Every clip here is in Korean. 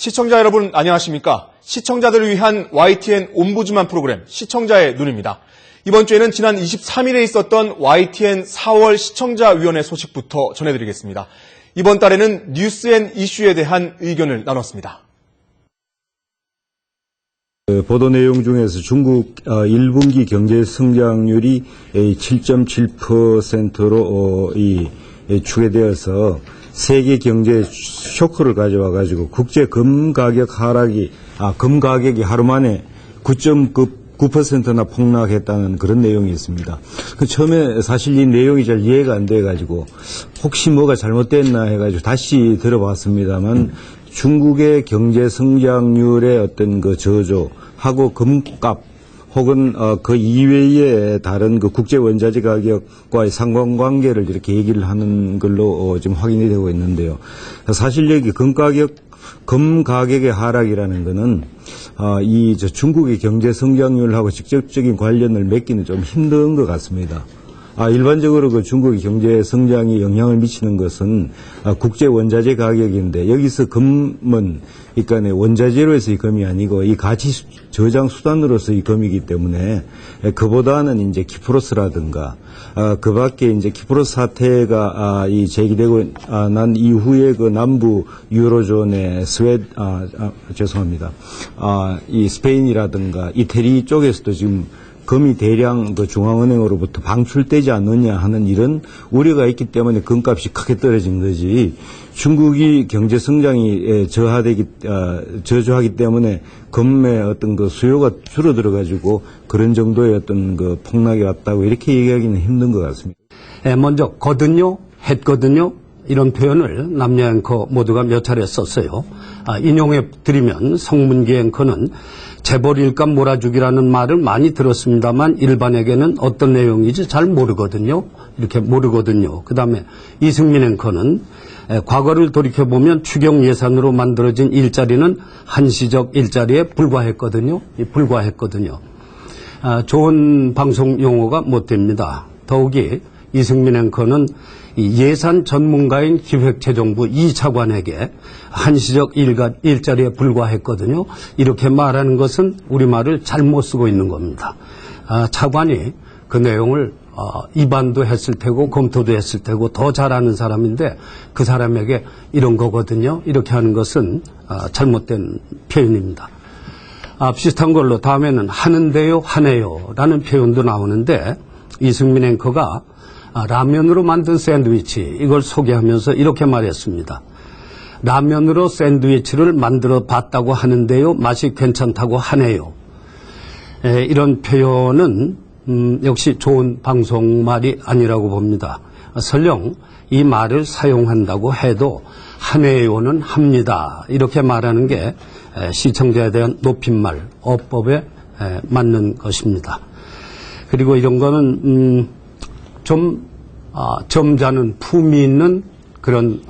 시청자 여러분 안녕하십니까? 시청자들을 위한 YTN 옴부즈만 프로그램 시청자의 눈입니다. 이번 주에는 지난 23일에 있었던 YTN 4월 시청자위원회 소식부터 전해드리겠습니다. 이번 달에는 뉴스 앤 이슈에 대한 의견을 나눴습니다. 보도 내용 중에서 중국 1분기 경제 성장률이 7.7%로 추계되어서 세계 경제에 쇼크를 가져와 가지고 국제 금 가격 하락이 금 가격이 하루 만에 9.9%나 폭락했다는 그런 내용이 있습니다. 처음에 사실 이 내용이 잘 이해가 안 돼 가지고 혹시 뭐가 잘못됐나 해 가지고 다시 들어봤습니다만 중국의 경제 성장률의 어떤 그 저조하고 금값 혹은 그 이외의 다른 그 국제 원자재 가격과의 상관관계를 이렇게 얘기를 하는 걸로 지금 확인이 되고 있는데요. 사실 여기 금 가격의 하락이라는 거는 중국의 경제 성장률하고 직접적인 관련을 맺기는 좀 힘든 것 같습니다. 일반적으로 그 중국의 경제 성장에 영향을 미치는 것은 국제 원자재 가격인데 여기서 금은 그러니까 원자재로서의 금이 아니고 이 가치 저장 수단으로서의 금이기 때문에 그보다는 이제 키프로스라든가 그 밖에 이제 키프로스 사태가 제기되고 난 이후에 그 남부 유로존의 이 스페인이라든가 이태리 쪽에서도 지금 금이 대량 그 중앙은행으로부터 방출되지 않느냐 하는 이런 우려가 있기 때문에 금값이 크게 떨어진 거지. 중국이 경제 성장이 저조하기 때문에 금의 어떤 그 수요가 줄어들어 가지고 그런 정도의 어떤 그 폭락이 왔다고 이렇게 얘기하기는 힘든 것 같습니다. 먼저 거든요, 했거든요. 이런 표현을 남녀 앵커 모두가 몇 차례 썼어요. 인용해 드리면 성문기 앵커는 재벌 일감 몰아주기라는 말을 많이 들었습니다만 일반에게는 어떤 내용인지 잘 모르거든요. 이렇게 모르거든요. 그다음에 이승민 앵커는 과거를 돌이켜보면 추경 예산으로 만들어진 일자리는 한시적 일자리에 불과했거든요. 좋은 방송 용어가 못 됩니다. 더욱이 이승민 앵커는 예산 전문가인 기획재정부 이 차관에게 한시적 일자리에 불과했거든요. 이렇게 말하는 것은 우리말을 잘못 쓰고 있는 겁니다. 차관이 그 내용을 입안도 했을 테고 검토도 했을 테고 더 잘 아는 사람인데 그 사람에게 이런 거거든요. 이렇게 하는 것은 잘못된 표현입니다. 비슷한 걸로 다음에는 하는데요, 하네요 라는 표현도 나오는데 이승민 앵커가 라면으로 만든 샌드위치 이걸 소개하면서 이렇게 말했습니다. 라면으로 샌드위치를 만들어 봤다고 하는데요. 맛이 괜찮다고 하네요. 이런 표현은 역시 좋은 방송말이 아니라고 봅니다. 설령 이 말을 사용한다고 해도 하네요는 합니다. 이렇게 말하는 게 시청자에 대한 높임말, 어법에 맞는 것입니다. 그리고 이런 거는 좀 점잖은 품위 있는 그런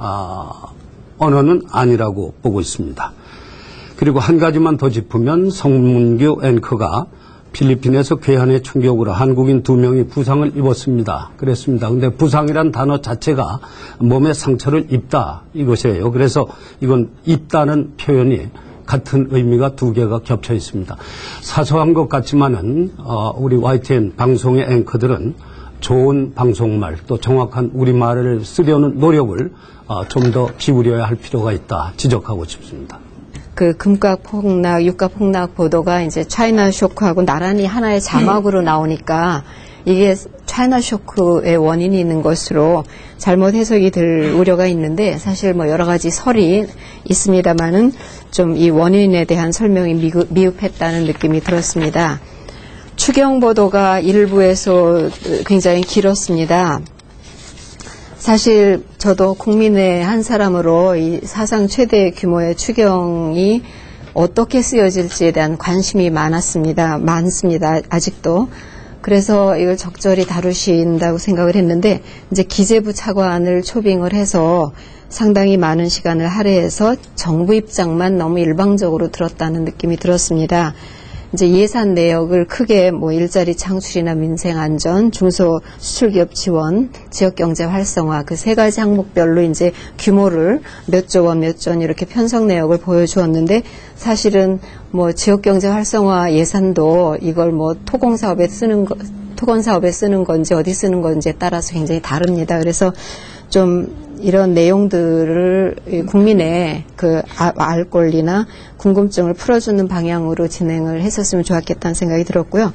언어는 아니라고 보고 있습니다. 그리고 한 가지만 더 짚으면 성문규 앵커가 필리핀에서 괴한의 충격으로 한국인 2명이 부상을 입었습니다. 그랬습니다. 근데 부상이란 단어 자체가 몸에 상처를 입다 이것이에요. 그래서 이건 입다는 표현이 같은 의미가 두 개가 겹쳐 있습니다. 사소한 것 같지만은 우리 YTN 방송의 앵커들은 좋은 방송말 또 정확한 우리말을 쓰려는 노력을 좀 더 기울여야 할 필요가 있다 지적하고 싶습니다. 그 금값 폭락, 유가 폭락 보도가 이제 차이나 쇼크하고 나란히 하나의 자막으로 나오니까 이게 차이나 쇼크의 원인이 있는 것으로 잘못 해석이 될 우려가 있는데 사실 뭐 여러 가지 설이 있습니다만은 좀 이 원인에 대한 설명이 미흡했다는 느낌이 들었습니다. 추경 보도가 일부에서 굉장히 길었습니다. 사실 저도 국민의 한 사람으로 이 사상 최대 규모의 추경이 어떻게 쓰여질지에 대한 관심이 많습니다. 아직도. 그래서 이걸 적절히 다루신다고 생각을 했는데 이제 기재부 차관을 초빙을 해서 상당히 많은 시간을 할애해서 정부 입장만 너무 일방적으로 들었다는 느낌이 들었습니다. 이제 예산 내역을 크게 뭐 일자리 창출이나 민생 안전, 중소 수출기업 지원, 지역 경제 활성화 그 세 가지 항목별로 이제 규모를 몇 조 원 이렇게 편성 내역을 보여주었는데 사실은 뭐 지역 경제 활성화 예산도 이걸 뭐 토건 사업에 쓰는 건지 어디 쓰는 건지에 따라서 굉장히 다릅니다. 그래서 좀 이런 내용들을 국민의 그 알 권리나 궁금증을 풀어주는 방향으로 진행을 했었으면 좋았겠다는 생각이 들었고요.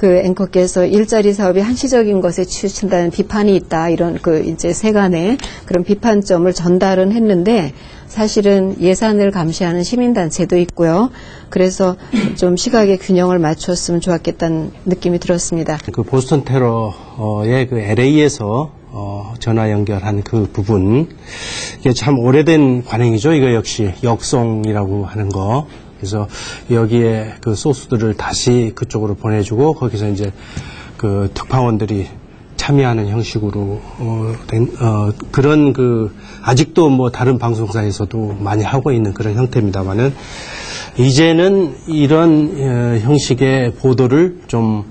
앵커께서 일자리 사업이 한시적인 것에 치우친다는 비판이 있다. 이런 이제 세간의 그런 비판점을 전달은 했는데 사실은 예산을 감시하는 시민단체도 있고요. 그래서 좀 시각의 균형을 맞췄으면 좋았겠다는 느낌이 들었습니다. 그 보스턴 테러의 그 LA에서 전화 연결한 그 부분, 이게 참 오래된 관행이죠. 이거 역시 역송이라고 하는 거. 그래서 여기에 그 소스들을 다시 그쪽으로 보내주고 거기서 이제 그 특파원들이 참여하는 형식으로 그런 그 아직도 뭐 다른 방송사에서도 많이 하고 있는 그런 형태입니다만은 이제는 이런 형식의 보도를 좀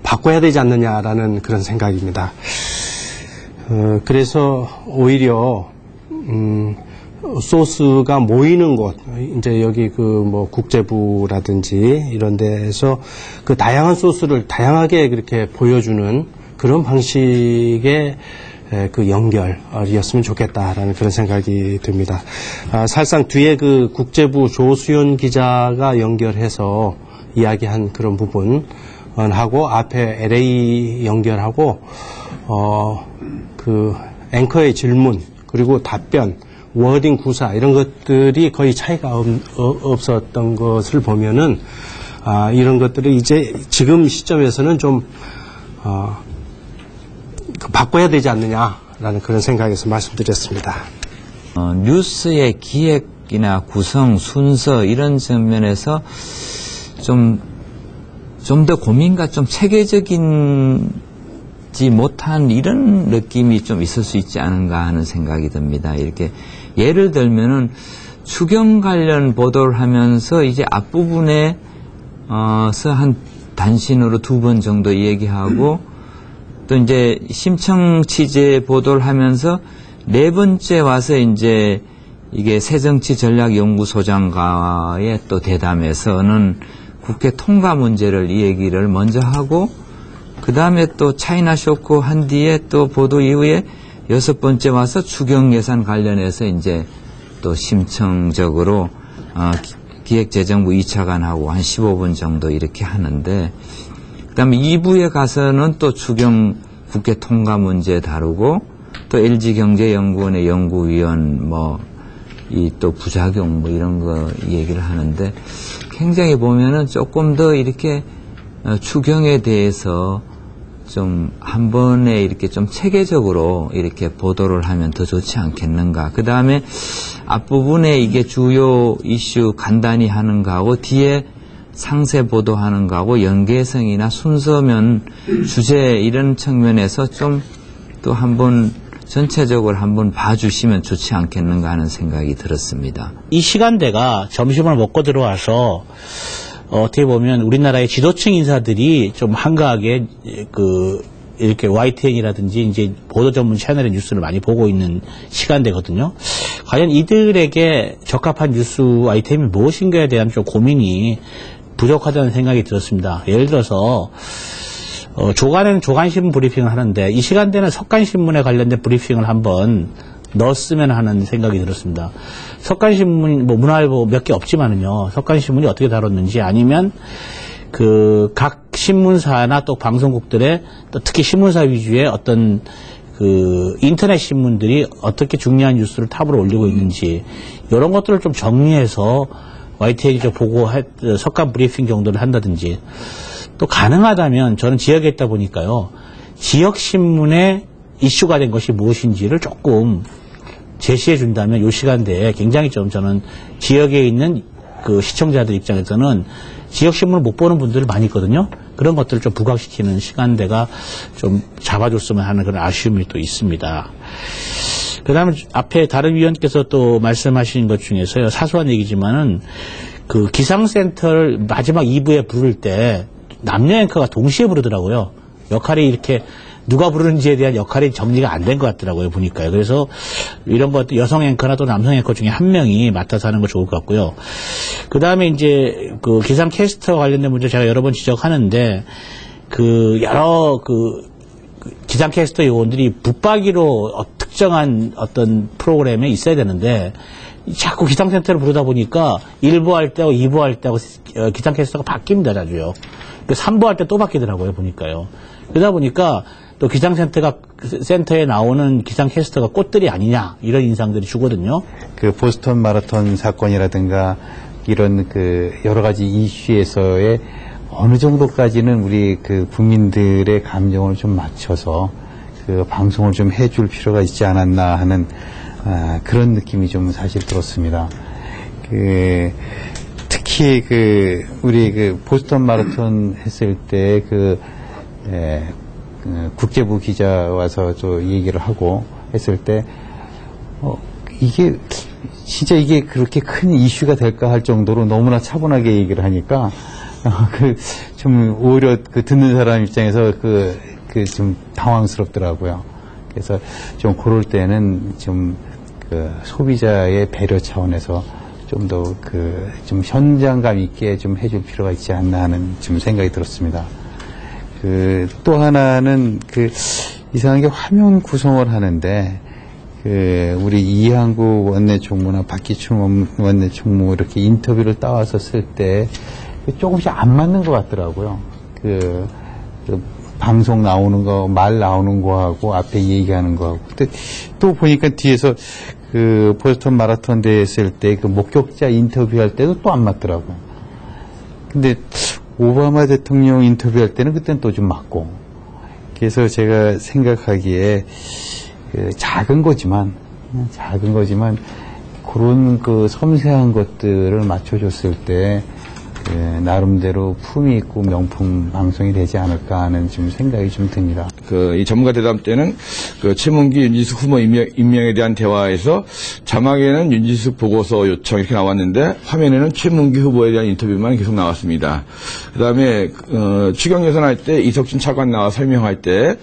바꿔야 되지 않느냐라는 그런 생각입니다. 그래서 오히려 소스가 모이는 곳, 이제 여기 그 뭐 국제부라든지 이런 데에서 그 다양한 소스를 다양하게 그렇게 보여주는 그런 방식의 그 연결이었으면 좋겠다라는 그런 생각이 듭니다. 사실상 뒤에 그 국제부 조수연 기자가 연결해서 이야기한 그런 부분하고 앞에 LA 연결하고 그 앵커의 질문 그리고 답변 워딩 구사 이런 것들이 거의 차이가 없었던 것을 보면은 이런 것들을 이제 지금 시점에서는 좀 바꿔야 되지 않느냐라는 그런 생각에서 말씀드렸습니다. 뉴스의 기획이나 구성 순서 이런 측면에서 좀 더 고민과 좀 체계적인 못한 이런 느낌이 좀 있을 수 있지 않은가 하는 생각이 듭니다. 이렇게 예를 들면은 추경 관련 보도를 하면서 이제 앞부분에 한 단신으로 2번 정도 얘기하고 또 이제 심청 취재 보도를 하면서 4번째 와서 이제 이게 새정치전략연구소장과의 또 대담에서는 국회 통과 문제를 이 얘기를 먼저 하고 그 다음에 또 차이나 쇼크 한 뒤에 또 보도 이후에 6번째 와서 추경 예산 관련해서 이제 또 심층적으로 기획재정부 2차관하고 한 15분 정도 이렇게 하는데 그 다음에 2부에 가서는 또 추경 국회 통과 문제 다루고 또 LG경제연구원의 연구위원 이 또 부작용 이런 거 얘기를 하는데 굉장히 보면은 조금 더 이렇게 추경에 대해서 좀 한 번에 이렇게 좀 체계적으로 이렇게 보도를 하면 더 좋지 않겠는가. 그 다음에 앞부분에 이게 주요 이슈 간단히 하는 거하고 뒤에 상세 보도하는 거하고 연계성이나 순서면 주제 이런 측면에서 좀 또 한번 전체적으로 한번 봐주시면 좋지 않겠는가 하는 생각이 들었습니다. 이 시간대가 점심을 먹고 들어와서 어떻게 보면 우리나라의 지도층 인사들이 좀 한가하게 이렇게 YTN이라든지 이제 보도 전문 채널의 뉴스를 많이 보고 있는 시간대거든요. 과연 이들에게 적합한 뉴스 아이템이 무엇인가에 대한 좀 고민이 부족하다는 생각이 들었습니다. 예를 들어서 조간에는 조간신문 브리핑을 하는데 이 시간대는 석간신문에 관련된 브리핑을 한번 넣었으면 하는 생각이 들었습니다. 석간신문, 문화일보 몇 개 없지만은요, 석간신문이 어떻게 다뤘는지 아니면 각 신문사나 또 방송국들의 또 특히 신문사 위주의 어떤 인터넷 신문들이 어떻게 중요한 뉴스를 탑으로 올리고 있는지 이런 것들을 좀 정리해서 YTN이 좀 보고 석간 브리핑 정도를 한다든지 또 가능하다면 저는 지역에 있다 보니까요, 지역 신문의 이슈가 된 것이 무엇인지를 조금 제시해 준다면 이 시간대에 굉장히 좀 저는 지역에 있는 시청자들 입장에서는 지역 신문을 못 보는 분들이 많이 있거든요. 그런 것들을 좀 부각시키는 시간대가 좀 잡아줬으면 하는 그런 아쉬움이 또 있습니다. 그 다음에 앞에 다른 위원께서 또 말씀하신 것 중에서요, 사소한 얘기지만은 그 기상센터를 마지막 2부에 부를 때 남녀 앵커가 동시에 부르더라고요. 역할이 이렇게 누가 부르는지에 대한 역할이 정리가 안 된 것 같더라고요, 보니까요. 그래서 이런 것도 여성 앵커나 또 남성 앵커 중에 한 명이 맡아서 하는 거 좋을 것 같고요. 그 다음에 이제 그 기상 캐스터 관련된 문제 제가 여러 번 지적하는데 그 여러 그 기상 캐스터 요원들이 붙박이로 특정한 어떤 프로그램에 있어야 되는데 자꾸 기상센터를 부르다 보니까 1부 할 때하고 2부 할 때하고 기상 캐스터가 바뀝니다, 자주요. 3부 할 때 또 바뀌더라고요, 보니까요. 그러다 보니까 또 기상센터에 나오는 기상 캐스터가 꽃들이 아니냐 이런 인상들이 주거든요. 그 보스턴 마라톤 사건이라든가 이런 그 여러 가지 이슈에서의 어느 정도까지는 우리 그 국민들의 감정을 좀 맞춰서 그 방송을 좀 해줄 필요가 있지 않았나 하는 그런 느낌이 좀 사실 들었습니다. 특히 우리 보스턴 마라톤 했을 때 국제부 기자 와서 또 얘기를 하고 했을 때 이게 진짜 이게 그렇게 큰 이슈가 될까 할 정도로 너무나 차분하게 얘기를 하니까 좀 오히려 듣는 사람 입장에서 좀 당황스럽더라고요. 그래서 좀 그럴 때는 좀 소비자의 배려 차원에서 좀 더 좀 현장감 있게 좀 해줄 필요가 있지 않나 하는 좀 생각이 들었습니다. 또 하나는 이상하게 화면 구성을 하는데 우리 이항구 원내총무나 박기춘 원내총무 이렇게 인터뷰를 따와서 쓸 때 조금씩 안 맞는 것 같더라고요. 방송 나오는 거, 말 나오는 거하고 앞에 얘기하는 거하고. 근데 또 보니까 뒤에서 보스턴 마라톤 대회 했을 때 목격자 인터뷰할 때도 또 안 맞더라고요. 근데 오바마 대통령 인터뷰할 때는 그때는 또 좀 맞고. 그래서 제가 생각하기에 작은 거지만 그런 섬세한 것들을 맞춰줬을 때 나름대로 품이 있고 명품 방송이 되지 않을까 하는 좀 생각이 좀 듭니다. 이 전문가 대담 때는 최문기 윤진숙 후보 임명에 대한 대화에서 자막에는 윤진숙 보고서 요청 이렇게 나왔는데 화면에는 최문기 후보에 대한 인터뷰만 계속 나왔습니다. 그다음에 추경 예산할 때 이석준 차관 나와 설명할 때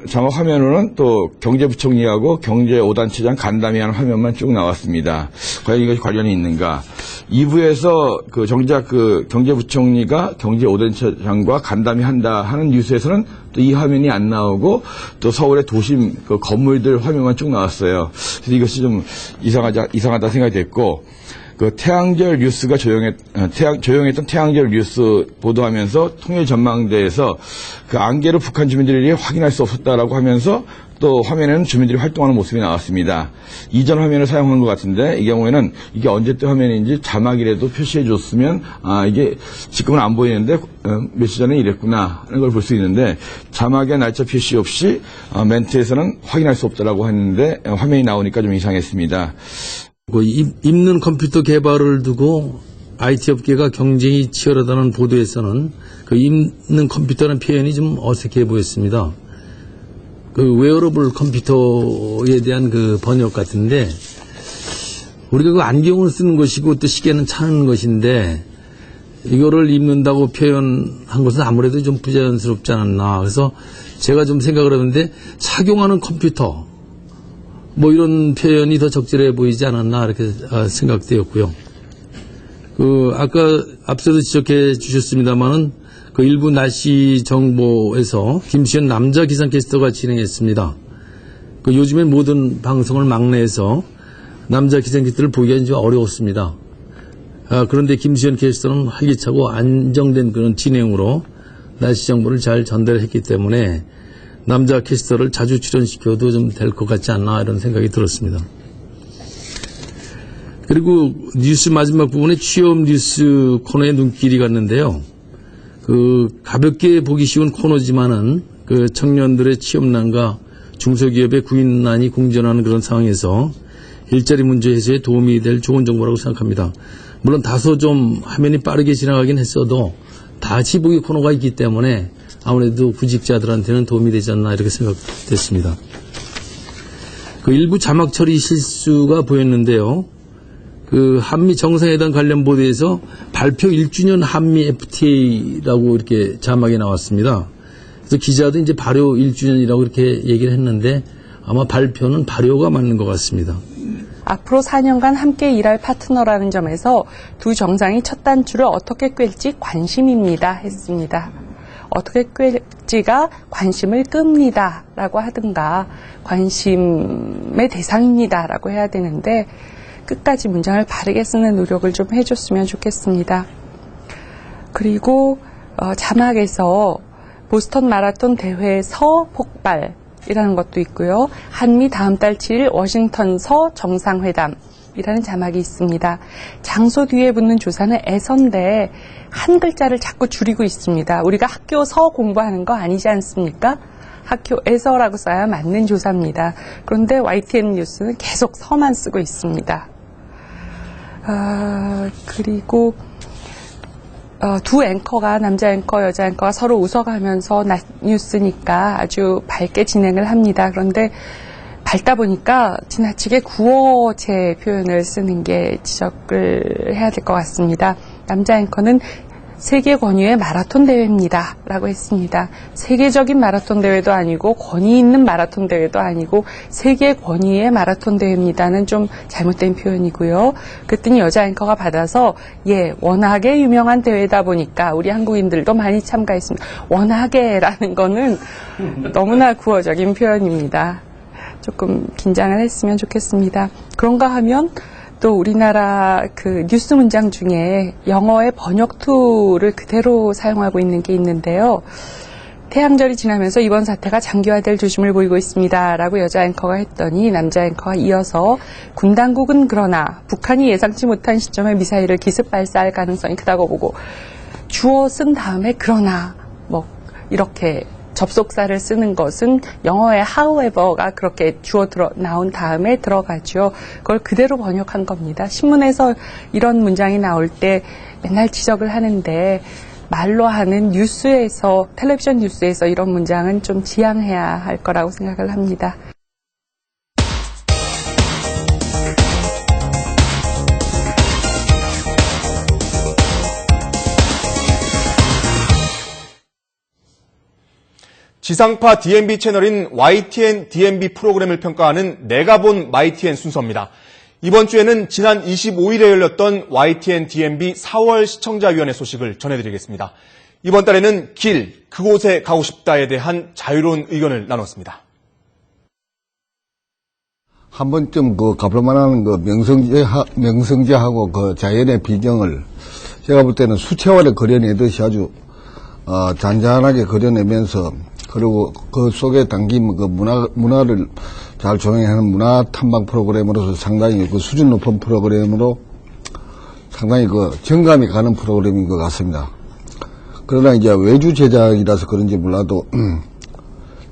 자막 화면으로는 또 경제부총리하고 경제 5단체장 간담회 하는 화면만 쭉 나왔습니다. 과연 이것이 관련이 있는가? 2부에서 정작 경제부총리가 경제 5단체장과 간담회 한다 하는 뉴스에서는 또 이 화면이 안 나오고 또 서울의 도심 건물들 화면만 쭉 나왔어요. 그래서 이것이 좀 이상하다 생각이 됐고, 태양절 뉴스가 조용했던 태양절 뉴스 보도하면서 통일 전망대에서 안개로 북한 주민들이 확인할 수 없었다라고 하면서 또 화면에는 주민들이 활동하는 모습이 나왔습니다. 이전 화면을 사용한 것 같은데 이 경우에는 이게 언제 때 화면인지 자막이라도 표시해 줬으면 이게 지금은 안 보이는데 며칠 전에 이랬구나 하는 걸 볼 수 있는데 자막에 날짜 표시 없이 멘트에서는 확인할 수 없다라고 했는데 화면이 나오니까 좀 이상했습니다. 입는 컴퓨터 개발을 두고 IT 업계가 경쟁이 치열하다는 보도에서는 입는 컴퓨터라는 표현이 좀 어색해 보였습니다. 웨어러블 컴퓨터에 대한 번역 같은데 우리가 안경을 쓰는 것이고 또 시계는 차는 것인데 이거를 입는다고 표현한 것은 아무래도 좀 부자연스럽지 않았나. 그래서 제가 좀 생각을 하는데 착용하는 컴퓨터 이런 표현이 더 적절해 보이지 않았나 이렇게 생각되었고요. 아까 앞서도 지적해 주셨습니다만은 일부 날씨 정보에서 김수현 남자 기상캐스터가 진행했습니다. 요즘엔 모든 방송을 막내해서 남자 기상캐스터를 보기가 좀 어려웠습니다. 그런데 김수현 캐스터는 활기차고 안정된 그런 진행으로 날씨 정보를 잘 전달했기 때문에 남자 캐스터를 자주 출연시켜도 좀 될 것 같지 않나 이런 생각이 들었습니다. 그리고 뉴스 마지막 부분에 취업 뉴스 코너에 눈길이 갔는데요. 가볍게 보기 쉬운 코너지만은 청년들의 취업난과 중소기업의 구인난이 공존하는 그런 상황에서 일자리 문제 해소에 도움이 될 좋은 정보라고 생각합니다. 물론 다소 좀 화면이 빠르게 지나가긴 했어도 다시 보기 코너가 있기 때문에 아무래도 구직자들한테는 도움이 되지 않나 이렇게 생각됐습니다. 일부 자막 처리 실수가 보였는데요. 그 한미 정상회담 관련 보도에서 발표 1주년 한미 FTA라고 이렇게 자막이 나왔습니다. 그래서 기자도 이제 발효 1주년이라고 이렇게 얘기를 했는데 아마 발표는 발효가 맞는 것 같습니다. 앞으로 4년간 함께 일할 파트너라는 점에서 두 정상이 첫 단추를 어떻게 꿰을지 관심입니다 했습니다. 어떻게 꿰을지가 관심을 끕니다 라고 하든가 관심의 대상입니다 라고 해야 되는데 끝까지 문장을 바르게 쓰는 노력을 좀 해줬으면 좋겠습니다. 그리고 자막에서 보스턴 마라톤 대회에서 폭발이라는 것도 있고요. 한미 다음 달 7일 워싱턴서 정상회담이라는 자막이 있습니다. 장소 뒤에 붙는 조사는 에서인데 한 글자를 자꾸 줄이고 있습니다. 우리가 학교서 공부하는 거 아니지 않습니까? 학교에서라고 써야 맞는 조사입니다. 그런데 YTN 뉴스는 계속 서만 쓰고 있습니다. 그리고 두 앵커가 남자 앵커, 여자 앵커가 서로 웃어가면서 낮 뉴스니까 아주 밝게 진행을 합니다. 그런데 밝다 보니까 지나치게 구어체 표현을 쓰는 게 지적을 해야 될 것 같습니다. 남자 앵커는 세계 권위의 마라톤 대회입니다 라고 했습니다. 세계적인 마라톤 대회도 아니고 권위 있는 마라톤 대회도 아니고 세계 권위의 마라톤 대회입니다는 좀 잘못된 표현이고요. 그랬더니 여자 앵커가 받아서 워낙에 유명한 대회다 보니까 우리 한국인들도 많이 참가했습니다. 워낙에라는 거는 너무나 구어적인 표현입니다. 조금 긴장을 했으면 좋겠습니다. 그런가 하면 또 우리나라 그 뉴스 문장 중에 영어의 번역 툴을 그대로 사용하고 있는 게 있는데요. 태양절이 지나면서 이번 사태가 장기화될 조짐을 보이고 있습니다 라고 여자 앵커가 했더니 남자 앵커가 이어서 군 당국은 그러나 북한이 예상치 못한 시점에 미사일을 기습 발사할 가능성이 크다고 보고 주어 쓴 다음에 그러나 이렇게 접속사를 쓰는 것은 영어의 however가 그렇게 주어 나온 다음에 들어가죠. 그걸 그대로 번역한 겁니다. 신문에서 이런 문장이 나올 때 맨날 지적을 하는데 말로 하는 뉴스에서, 텔레비전 뉴스에서 이런 문장은 좀 지양해야 할 거라고 생각을 합니다. 지상파 DMB 채널인 YTN DMB 프로그램을 평가하는 내가 본 YTN 순서입니다. 이번 주에는 지난 25일에 열렸던 YTN DMB 4월 시청자위원회 소식을 전해드리겠습니다. 이번 달에는 그곳에 가고 싶다에 대한 자유로운 의견을 나눴습니다. 한 번쯤 가볼 만한 명성제하고 자연의 비경을 제가 볼 때는 수채화를 그려내듯이 아주 잔잔하게 그려내면서 그리고 그 속에 담긴 문화를 잘 조명하는 문화 탐방 프로그램으로서 상당히 수준 높은 프로그램으로 상당히 정감이 가는 프로그램인 것 같습니다. 그러나 이제 외주 제작이라서 그런지 몰라도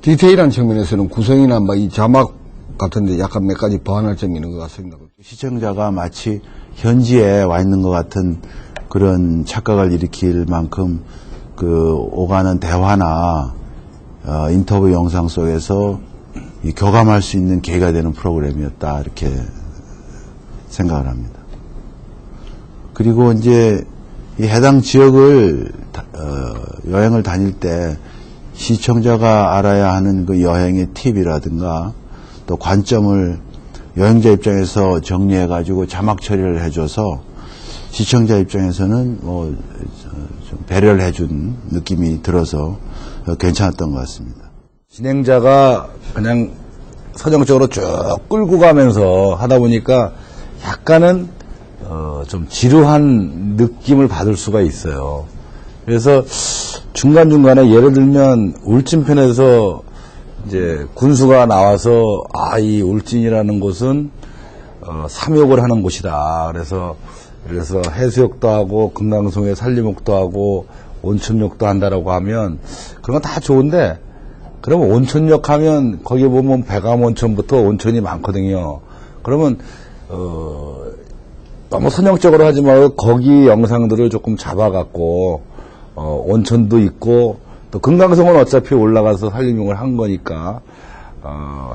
디테일한 측면에서는 구성이나 이 자막 같은데 약간 몇 가지 보완할 점이 있는 것 같습니다. 시청자가 마치 현지에 와 있는 것 같은 그런 착각을 일으킬 만큼 오가는 대화나 인터뷰 영상 속에서 교감할 수 있는 계기가 되는 프로그램이었다 이렇게 생각을 합니다. 그리고 이제 이 해당 지역을 여행을 다닐 때 시청자가 알아야 하는 그 여행의 팁이라든가 또 관점을 여행자 입장에서 정리해가지고 자막 처리를 해줘서 시청자 입장에서는 좀 배려를 해준 느낌이 들어서 괜찮았던 것 같습니다. 진행자가 그냥 서정적으로 쭉 끌고 가면서 하다 보니까 약간은 좀 지루한 느낌을 받을 수가 있어요. 그래서 중간중간에 예를 들면 울진편에서 이제 군수가 나와서 이 울진이라는 곳은 삼욕을 하는 곳이다. 그래서 해수욕도 하고 금강송에 산림욕도 하고 온천욕도 한다라고 하면 그런 건 다 좋은데 그러면 온천욕 하면 거기 보면 백암 온천부터 온천이 많거든요. 그러면 너무 선형적으로 하지 말고 거기 영상들을 조금 잡아갖고 온천도 있고 또 금강송은 어차피 올라가서 산림욕을 한 거니까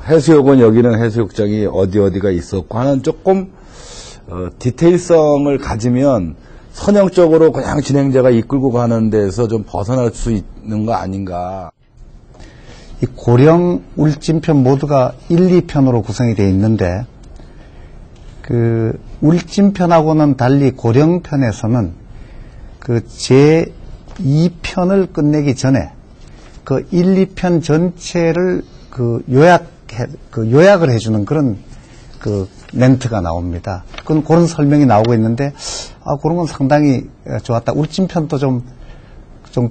해수욕은 여기는 해수욕장이 어디가 있었고 하는 조금 디테일성을 가지면 선형적으로 그냥 진행자가 이끌고 가는 데서 좀 벗어날 수 있는 거 아닌가. 이 고령 울진편 모두가 1, 2편으로 구성이 되어 있는데 그 울진편하고는 달리 고령편에서는 그 제2편을 끝내기 전에 그 1, 2편 전체를 그 요약을 해주는 그런 그 멘트가 나옵니다. 그런 설명이 나오고 있는데, 그런 건 상당히 좋았다. 울진편도 좀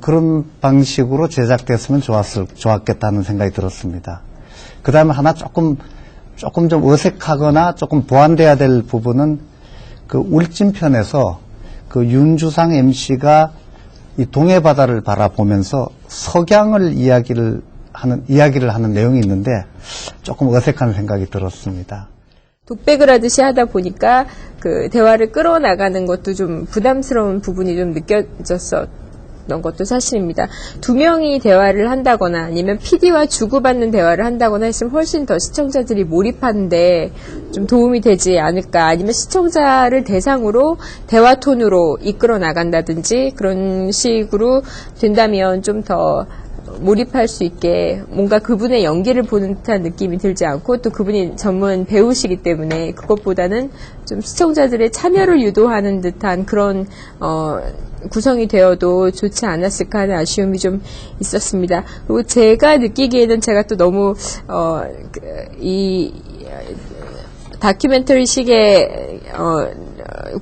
그런 방식으로 제작됐으면 좋았겠다는 생각이 들었습니다. 그 다음에 하나 조금 좀 어색하거나 조금 보완돼야 될 부분은 그 울진편에서 그 윤주상 MC가 이 동해바다를 바라보면서 석양을 이야기를 하는 내용이 있는데 조금 어색한 생각이 들었습니다. 독백을 하듯이 하다 보니까 그 대화를 끌어나가는 것도 좀 부담스러운 부분이 좀 느껴졌었던 것도 사실입니다. 두 명이 대화를 한다거나 아니면 PD와 주고받는 대화를 한다거나 했으면 훨씬 더 시청자들이 몰입하는데 좀 도움이 되지 않을까. 아니면 시청자를 대상으로 대화 톤으로 이끌어 나간다든지 그런 식으로 된다면 좀 더 몰입할 수 있게 뭔가 그분의 연기를 보는 듯한 느낌이 들지 않고 또 그분이 전문 배우시기 때문에 그것보다는 좀 시청자들의 참여를 유도하는 듯한 그런 구성이 되어도 좋지 않았을까 하는 아쉬움이 좀 있었습니다. 그리고 제가 느끼기에는 제가 또 너무 이 다큐멘터리식의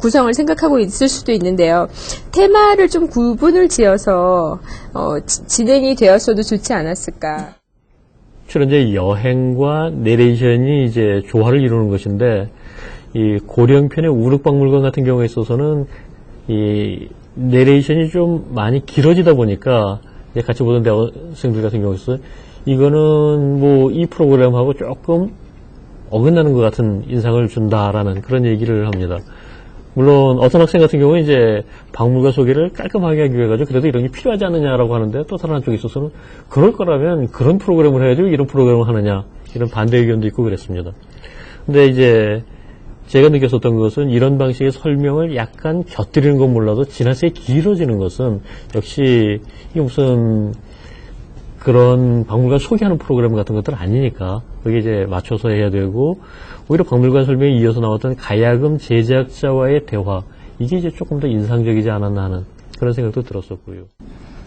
구성을 생각하고 있을 수도 있는데요. 테마를 좀 구분을 지어서 진행이 되었어도 좋지 않았을까. 주로 이제 여행과 내레이션이 이제 조화를 이루는 것인데 이 고령편의 우륵박물관 같은 경우에 있어서는 이 내레이션이 좀 많이 길어지다 보니까 같이 보던 대학생들 같은 경우에 있어서 이거는 뭐 이 프로그램하고 조금 어긋나는 것 같은 인상을 준다라는 그런 얘기를 합니다. 물론 어떤 학생 같은 경우는 이제 박물관 소개를 깔끔하게 하기 위해 가지고 그래도 이런 게 필요하지 않느냐라고 하는데 또 다른 한쪽에 있어서는 그럴 거라면 그런 프로그램을 해야지 이런 프로그램을 하느냐 이런 반대 의견도 있고 그랬습니다. 근데 이제 제가 느꼈었던 것은 이런 방식의 설명을 약간 곁들이는 건 몰라도 지나치게 길어지는 것은 역시 이게 무슨 그런 박물관 소개하는 프로그램 같은 것들은 아니니까 그게 이제 맞춰서 해야 되고 오히려 박물관 설명에 이어서 나왔던 가야금 제작자와의 대화 이게 이제 조금 더 인상적이지 않았나 하는 그런 생각도 들었었고요.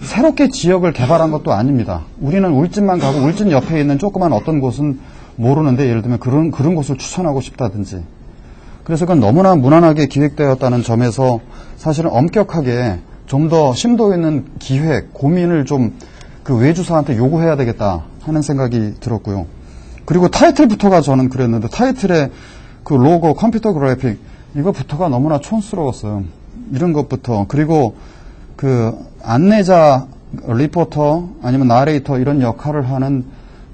새롭게 지역을 개발한 것도 아닙니다. 우리는 울진만 가고 울진 옆에 있는 조그만 어떤 곳은 모르는데 예를 들면 그런 곳을 추천하고 싶다든지 그래서 그건 너무나 무난하게 기획되었다는 점에서 사실은 엄격하게 좀 더 심도 있는 기획, 고민을 좀 그 외주사한테 요구해야 되겠다 하는 생각이 들었고요. 그리고 타이틀부터가 저는 그랬는데 타이틀의 그 로고, 컴퓨터 그래픽 이거부터가 너무나 촌스러웠어요. 이런 것부터. 그리고 그 안내자, 리포터 아니면 나레이터 이런 역할을 하는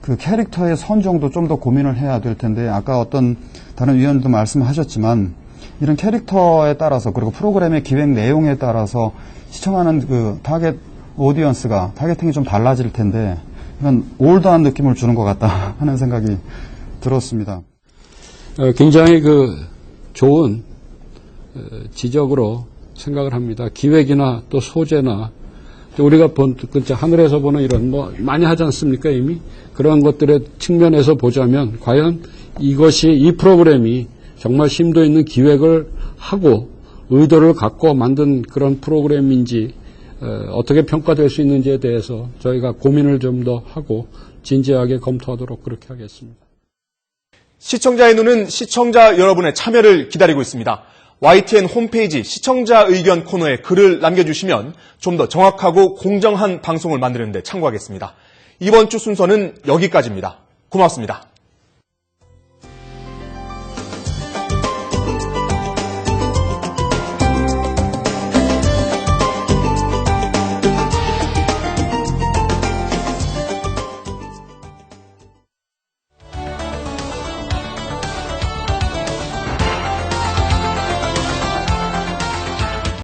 그 캐릭터의 선정도 좀 더 고민을 해야 될 텐데 아까 어떤 다른 위원도 말씀하셨지만 이런 캐릭터에 따라서 그리고 프로그램의 기획 내용에 따라서 시청하는 그 타겟 오디언스가 타겟팅이 좀 달라질 텐데 이건 올드한 느낌을 주는 것 같다 하는 생각이 들었습니다. 굉장히 그 좋은 지적으로 생각을 합니다. 기획이나 또 소재나 우리가 하늘에서 보는 이런 뭐 많이 하지 않습니까 이미 그런 것들의 측면에서 보자면 과연 이것이 이 프로그램이 정말 심도 있는 기획을 하고 의도를 갖고 만든 그런 프로그램인지 어떻게 평가될 수 있는지에 대해서 저희가 고민을 좀 더 하고 진지하게 검토하도록 그렇게 하겠습니다. 시청자의 눈은 시청자 여러분의 참여를 기다리고 있습니다. YTN 홈페이지 시청자 의견 코너에 글을 남겨주시면 좀 더 정확하고 공정한 방송을 만드는 데 참고하겠습니다. 이번 주 순서는 여기까지입니다. 고맙습니다.